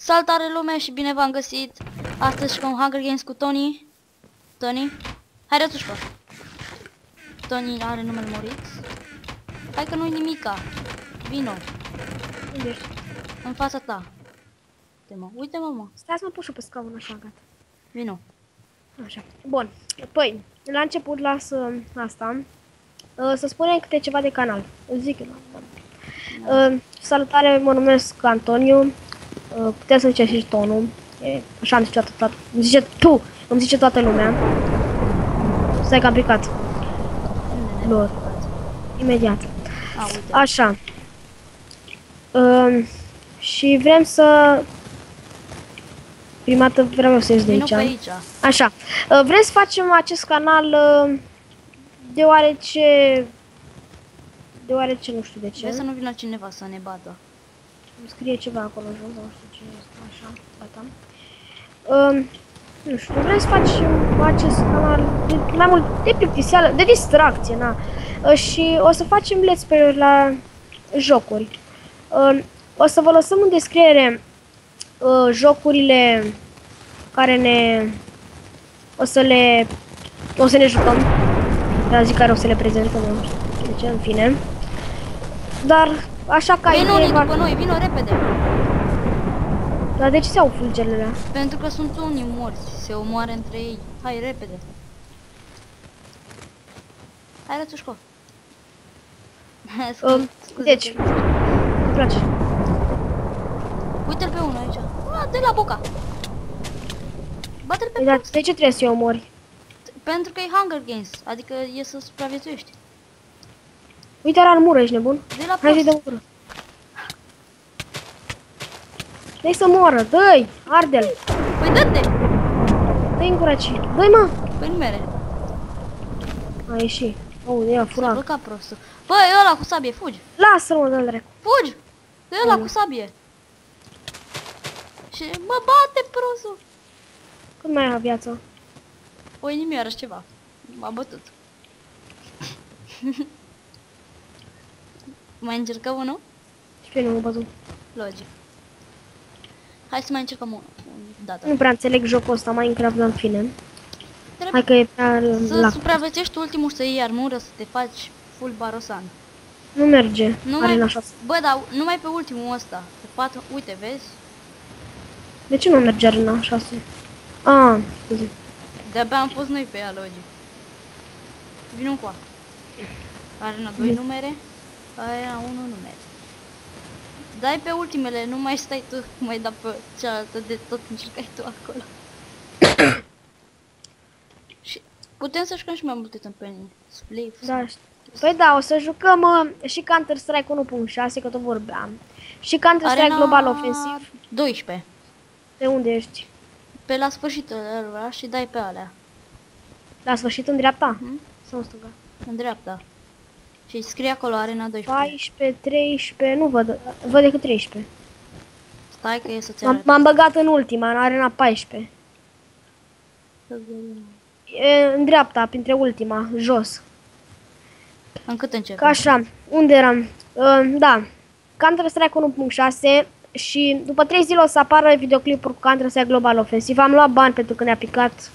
Salutare lumea și bine v-am găsit. Astăzi jucăm Hunger Games cu Tony. Tony? Hai rătușcă. Tony are numele Moritz. Hai că nu-i nimica. Vino. Unde ești? În fața ta. Uite-mă, mă. Stai să mă pun pe scaun așa, gata. Vino. Așa. Bun. Păi, la început las asta. Să spunem câte ceva de canal. Îl zic eu. Salutare, mă numesc Antoniu. Puteți să ziceți și Tonu. Așa îmi zice toată, îmi zice toată lumea. Stai că am picat. Lor. Imediat. Uite. Așa. Și vrem să... Prima dată vreau să ies de aici. Vino pe aici. Așa. Vrem să facem acest canal deoarece nu știu de ce. Vrei să nu vină cineva să ne bată. Îmi scrie ceva acolo jos, nu știu ce este. Așa, gata. Nu știu, vrem să facem acest canal mai mult de plictiseală, de distracție, na. Și o să facem let's play-uri la jocuri. O să vă lăsăm în descriere jocurile care o să ne jucăm. La zi care o să le prezentăm, nu știu de ce, în fine. Dar așa ca Vino idee, unii după noi, vino repede. Dar de ce se au fulgerele alea? Pentru că sunt unii morți, se omoară între ei. Hai repede. Hai rătușco. Deci, îmi place. Uite-l pe unul aici. De la boca. Bate-l pe Dar post. de ce trebuie să-i omori? Pentru că e Hunger Games, adică e să supraviețuiești. Uite, era în mură, ești nebun? De la Hai să-i post. dăm mură. Dă-i să moară, dă-i! Arde-l! Păi dă-te! Dă-i în gură, dă-i, mă! Păi nu mere. A ieșit. Aude, ia, S-a fura. blocat prostul. Băi, ăla cu sabie, fugi! Lasă-l, mă, dă-l dracu. Fugi! De ăla cu sabie. Și mă bate prostul. Cât mai ai viață? O inimioară și ceva. M-a bătut. Mai încercăm unul? Și pe nu mă bătut. Logic. Hai să mai încercăm unul. Data. Nu prea înțeleg jocul ăsta, Minecraft, dar în fine. Trebuie Hai că e prea să lac. supraviețuiești ultimul să iei armură, să te faci full barosan. Nu merge. Numai, Arena 6. bă, dar numai pe ultimul ăsta. Pe 4, uite, vezi? De ce nu merge Arena 6? Ah, scuze. De-abia am fost noi pe ea, logic. Vino încoa. Arena 2 numere, Arena 1 numere. Dai pe ultimele, nu mai stai tu, mai da pe cealaltă de tot încercai tu acolo. Și putem să jucăm și mai multe tâmpenii. Splay. Da, păi da, o să jucăm și Counter-Strike 1.6, că tot vorbeam. Și Counter-Strike Global Offensive. 12. De unde ești? Pe la sfârșitul ăla și dai pe alea. La sfârșit în dreapta? Mhm. Sau în stânga? În dreapta. Și scrie acolo Arena 12. 14, 13, nu văd decât 13. Stai că e să-ți arăt. M-am băgat în ultima, în Arena 14. E în dreapta, printre ultima, jos. În cât începe? Ca așa, unde eram? Da, Counter-Strike 1.6 și după 3 zile o să apară videoclipuri cu Counter-Strike Global Offensive. Am luat bani pentru că ne-a picat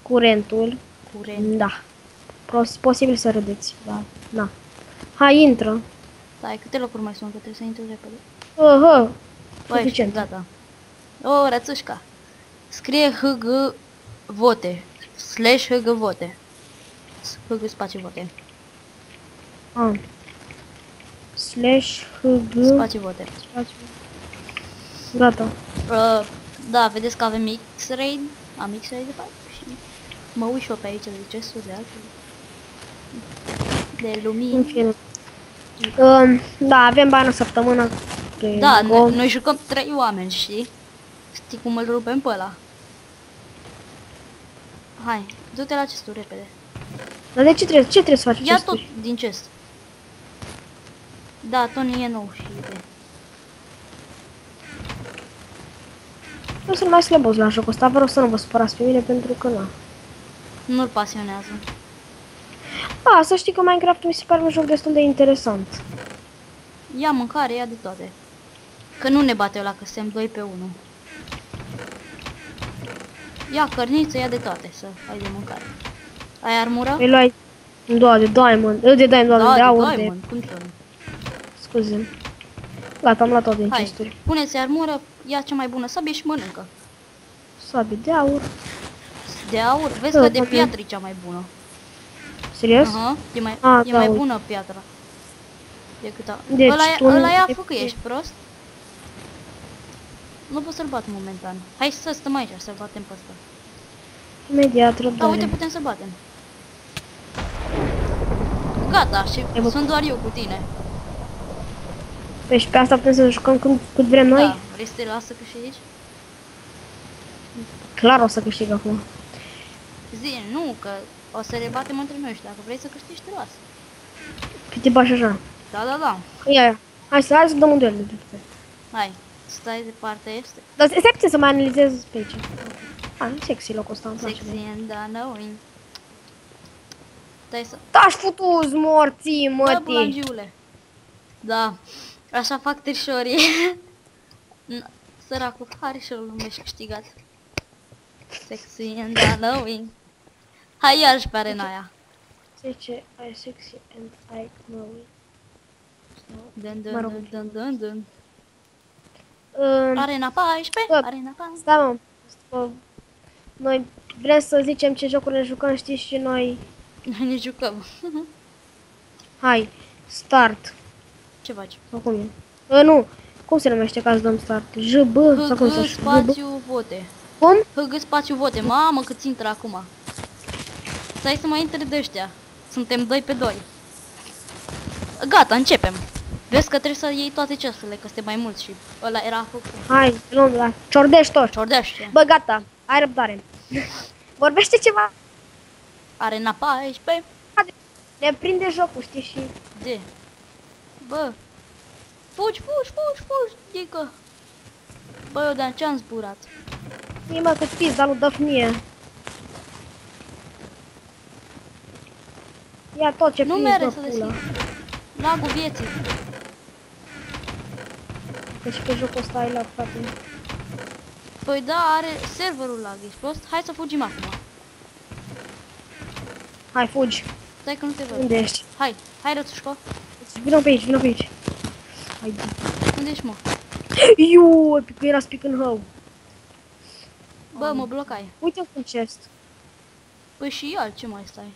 curentul. Curent. Da. Posibil să râdeți, da. Na. Hai, intră. Stai, câte locuri mai sunt? Că trebuie să intru repede. Băi, Suficient. gata. O, rățușca. Scrie HG vote. / HG vote. HG spațiu vote. Ah. / HG. Spațiu vote. Gata. Da, vedeți că avem X-Ray. Am X-Ray de fapt și mă uit și eu pe aici de ce de În lumini. fine. Da, avem bani o săptămână. Da, noi jucăm 3 oameni, știi? Știi cum îl rupem pe ăla? Hai, du-te la chestul repede. Dar de ce trebuie să faci Ia acest tot din chest. Da, Tony e nou și uite. Eu sunt mai slăbos la jocul ăsta, vă rog să nu vă supărați pe mine pentru că na. Nu-l pasionează. A, să știi că Minecraft mi se pare un joc destul de interesant. Ia mâncare, ia de toate. Că nu ne bate ăla, că suntem 2 pe 1. Ia cărniță, ia de toate, să ai de mâncare. Ai armură? Îi luai, doar de diamond, de diamond, Da, de aur, de... diamond, cum să nu? Scuze. Gata, am luat toate din Hai, chesturi. pune-ți armură, ia cea mai bună sabie și mănâncă. Sabie de aur. De aur, vezi Da, că de poate. piatră e cea mai bună. Serios? Aha, e mai, Ah, e da, mai uite. bună piatra. Decât a... Deci, tu ăla ia de- făcă, ești prost? Nu pot să-l bat momentan. Hai să stăm aici, să-l batem pe ăsta. Imediat, Da, uite, răbdare. putem să batem. Gata, și bă. sunt doar eu cu tine. Păi și pe asta putem să jucăm cât vrem noi? Da, vrei să te las să câștigi? Clar o să câștig acum. Zi, nu, că o să le batem între noi și dacă vrei să câștigi, te las. Câte bași așa? Da, da, da. Ia. Hai să dăm un duel de pe. Hai, stai de partea este. Dar stai puțin să mai analizez pe aici. Ah, e sexy locul ăsta, îmi place. Sexy and unknowing. Stai să... Tași futuz, morții, Bă, mătii. bulangiule. Da, așa fac trișorii. Săracul, harișorul nu mi-ești câștigat. Sexy and unknowing. Hai iarăși pe arena aia. Zice, I sexy and I know it. Dun, Mă dun, rog. dun, dun, dun, dun. Uh, Arena 14, Bă. arena 14. Stai mă, noi vrem să zicem ce jocuri ne jucăm, știi, și noi... Noi ne jucăm. Hai, start. Ce faci? Sau cum e? Nu, cum se numește ca să dăm start? JB sau cum se HG numește? spațiu vote. Cum? HG spațiu vote. Mamă cât intră acum. Stai să mai intre de ăștia. Suntem 2 pe 2. Gata, începem. Vezi că trebuie să iei toate chesturile, că suntem mai mulți și ăla era făcut. Hai, luăm la ciordești toți. Ciordește. Bă, gata, ai răbdare. Vorbește ceva. Arena 14. Ne prinde jocul, știi, și... De. Bă. Fugi, fugi, fugi, fugi, dică. Bă, eu de ce-am zburat? Mie mă cât pis, dar nu dă mie. Ia tot ce Nu prins, mere bă, să pula. deschid. Lagul vieții. Că și pe jocul ăsta ai lag, frate. Păi da, are serverul lag, ești prost? Hai să fugim acum. Hai, fugi. Stai că nu te văd. Unde ești? Hai, hai rățușco. Vină pe aici, vină pe aici. Hai, Unde ești, mă? iu, că era speak în hău. Bă, mă blocai. Uite un chest. Păi și eu, ce mai stai?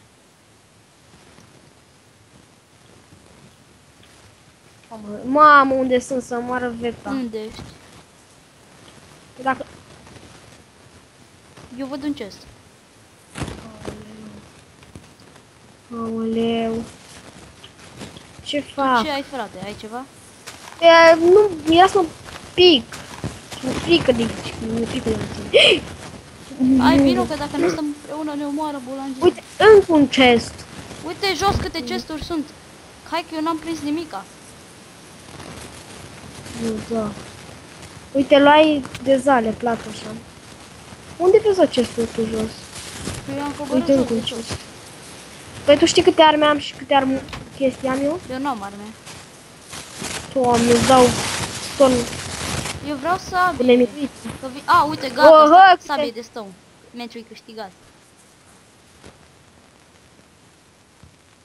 Mamă, unde sunt să moară veta. Unde ești? Dacă... Eu văd un chest. Aoleu. Ce fac? Ce ai, frate? Ai ceva? E, nu, ia să mă pic. Mi-e frică de... Mi-e frică de tine. Ai vino că dacă nu stăm împreună ne omoară bulangii. Uite, încă un chest. Uite jos câte chesturi sunt. Hai că eu n-am prins nimica. Nu, da. Uite, luai de zale, plac așa. Unde vezi o chestul tu jos? Eu am coborât Uite, încă un tot de sus. chest. Păi tu știi câte arme am și câte chestii am eu? Eu n-am arme. Doamne, îți dau stone Eu vreau cu sabie. nemiriți. Că a, uite, gata, Oh, hai, sabie de stone. Meciul e câștigat.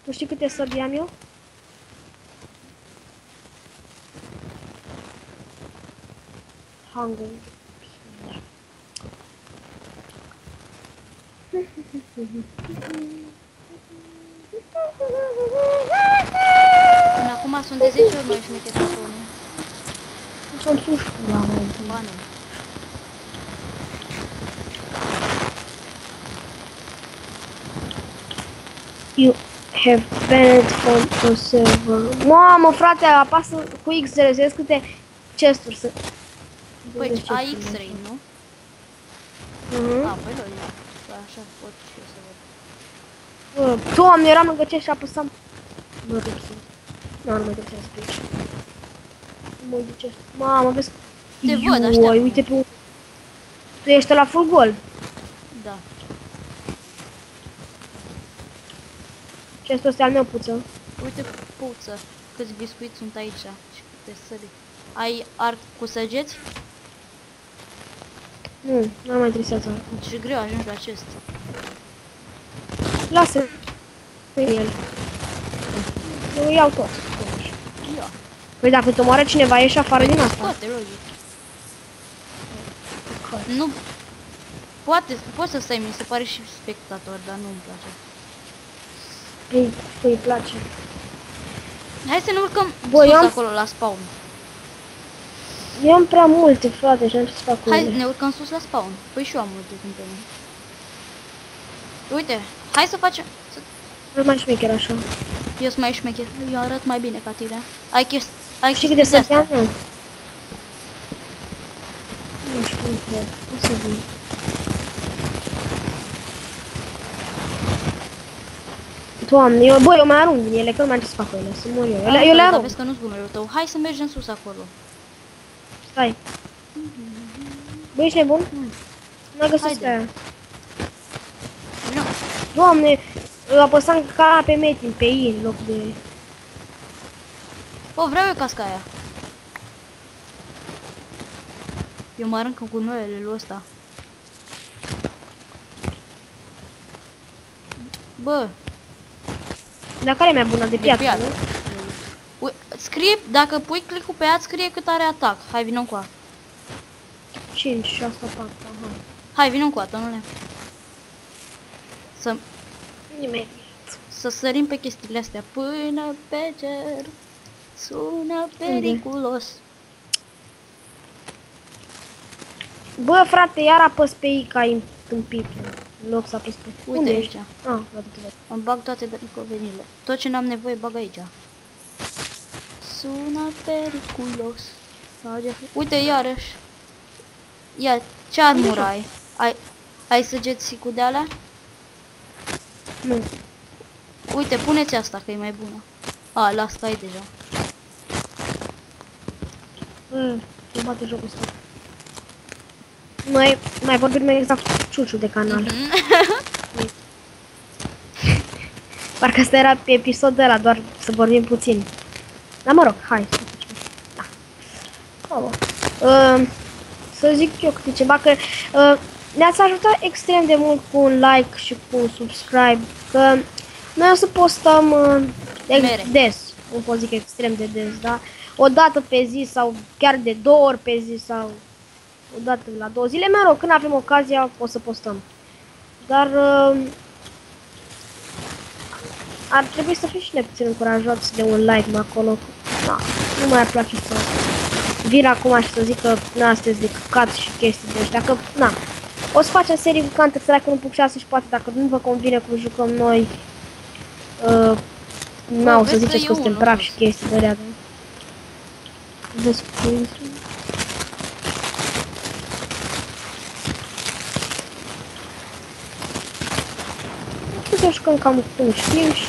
Tu știi câte săbii am eu? Hunger. Până acum sunt de 10 ori mai șmecher ca unii. Sunt suși cu la mai Bani. You have banned from the server. Mamă, frate, apasă cu X să vezi câte chesturi sunt. Păi, Vezi ai chesturi. X-ray, nu? Mhm. A, păi logic. Păi așa pot și eu să văd. Bă, Doamne, eram lângă chest și apăsam. Mă duc să... Nu, nu mă duc să aici. Nu mă duc chest. Mamă, vezi? Te văd, Ioi, așteaptă. uite pe... Tu ești la full gold. Da. Chestul ăsta al meu, puță. Uite puță. Câți biscuiți sunt aici și câte sări. Ai arc cu săgeți? Nu, nu mai interesează. Ce greu ajungi la acest. Lasă el. Eu iau tot. Ia. Păi dacă te omoară cineva, ieși afară din asta. Poate, logic. Nu. Poți să stai, mi se pare și spectator, dar nu-mi place. Îi place. Hai să ne urcăm Bă, sus eu am- acolo la spawn. Eu am prea multe, frate, și am ce să fac cu Hai, ele. ne urcăm sus la spawn. Păi și eu am multe cumpări. Uite, hai să facem... Nu mai șmecher așa. Eu sunt mai șmecher. Eu arăt mai bine ca tine. Ai Știi chestii cât de să astea. fie? Nu știu, nu cred. O să vin. Doamne, eu mai arunc din ele, că nu mai am ce să fac cu ele, să mor eu. Eu le Dar arunc. vezi că nu-s gunoiul tău. Hai să mergem sus acolo. Stai. Băi, ești nebun? Nu găsesc Haide. pe aia. Nu. Doamne, eu apăsam ca pe metin, pe I, în loc de... O, vreau eu casca aia. Eu mă arunc cu gunoiele lui ăsta. Bă, Dar care e mai bună? De de piatră, piatră. nu? Scrie, dacă pui click-ul pe ea, scrie cât are atac. Hai, vină cu a. 5, 6, 4, aha. Hai, vină cu a, tănule. Nimeni. Să sărim pe chestiile astea până pe cer. Sună periculos. Bă, frate, iar apăs pe I ca întâmpit. În loc să apăs pe... Uite Unde aici. ești? Ah, văd. Îmi bag toate drăcovenile. Tot ce n-am nevoie bag aici. Sună periculos. Uite iarăși. Ia, ce armură ai săgeți de alea? Nu. Uite, puneți asta că e mai bună. A, las că ai deja. Îmi bate jocul ăsta. Mai vorbim exact cu Ciuciu de canal. Parcă asta era pe episodul ăla, doar să vorbim puțin. Dar mă rog, hai să facem. Da. Oh. Să zic eu câte ceva, că ne-ați ajutat extrem de mult cu un like și cu un subscribe, că noi o să postăm des, nu pot zic extrem de des, da? O dată pe zi sau chiar de 2 ori pe zi sau o dată la 2 zile, mă rog, când avem ocazia o să postăm. Dar ar trebui să fim și noi puțin încurajați de un like acolo. Da, nu mai ar place să vin acum și să zic că na, sunteți de căcat și chestii de ăștia, că na, o să facem serii cu Counter Strike 1.6 și poate dacă nu vă convine cum jucăm noi, na, o să ziceți că suntem praf și chestii de alea, da? Vezi cu intru. Să jucăm cam cum știm și...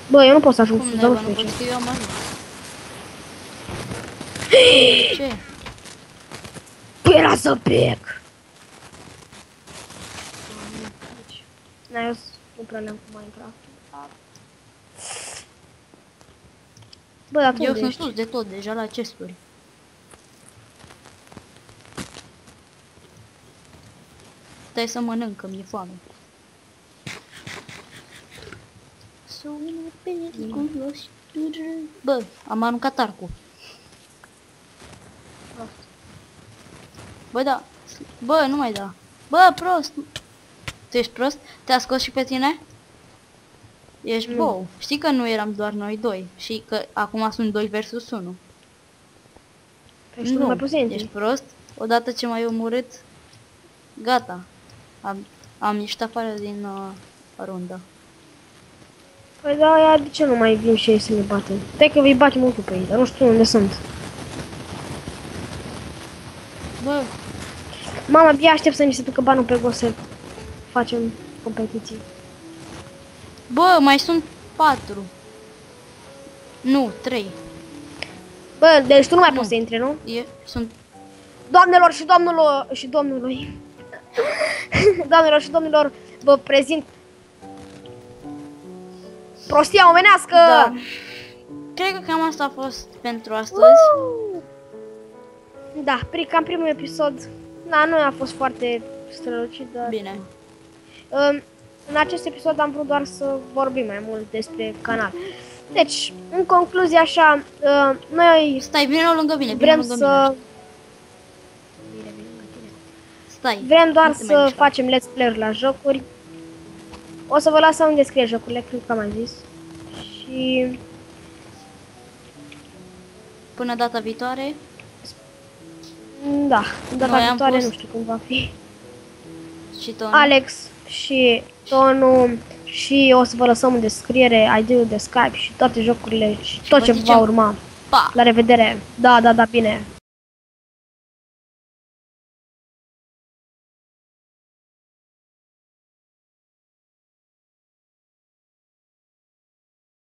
Bă, eu nu pot să ajung sus, dar nu știu de ce. Că eu am ajuns. Ce? Păi era să plec! Na, eu nu prea le-am cu Minecraft. Bă, dar tu Eu unde sunt ești? sus de tot, deja la chesturi. Stai să mănânc, că mi-e foame. Sună periculos. Bă, am aruncat arcul. Bă, da. Bă, nu mai da. Bă, prost. Tu ești prost? Te-a scos și pe tine? Ești bou. Știi că nu eram doar noi doi și că acum sunt 2 versus 1. Păi nu mai poți ești prost? Odată ce m-ai omorât, gata. Am ieșit afară din rundă. Păi da, ia, de ce nu mai vin și ei să ne batem? Stai că vei bate mult pe ei, dar nu știu unde sunt. Bă, Mama, abia aștept să mi se ducă banul pe gos să facem competiții. bă, mai sunt 4. Nu, 3. Bă, deci tu nu mai poți să intri, nu? Sunt... Doamnelor și domnilor și domnului. Doamnelor și domnilor, vă prezint prostia omenească! Da. Cred că cam asta a fost pentru astăzi. Da, cam primul episod, da, nu a fost foarte strălucit, dar... Bine. În acest episod am vrut doar să vorbim mai mult despre canal. Deci, în concluzie așa, noi Stai, vină lângă mine, vină vrem lângă să... mine. Stai. Vrem doar nu te mai să mișca. facem let's play la jocuri. O să vă lăsăm în descriere jocurile, cred că am mai zis. Și... Până data viitoare. Da, data Noi am viitoare pus- nu știu cum va fi. Și tot. Alex și Tonu și o să vă lăsăm în descriere ID-ul de Skype și toate jocurile și tot vă ce zicem va urma. Pa! La revedere! Da, bine!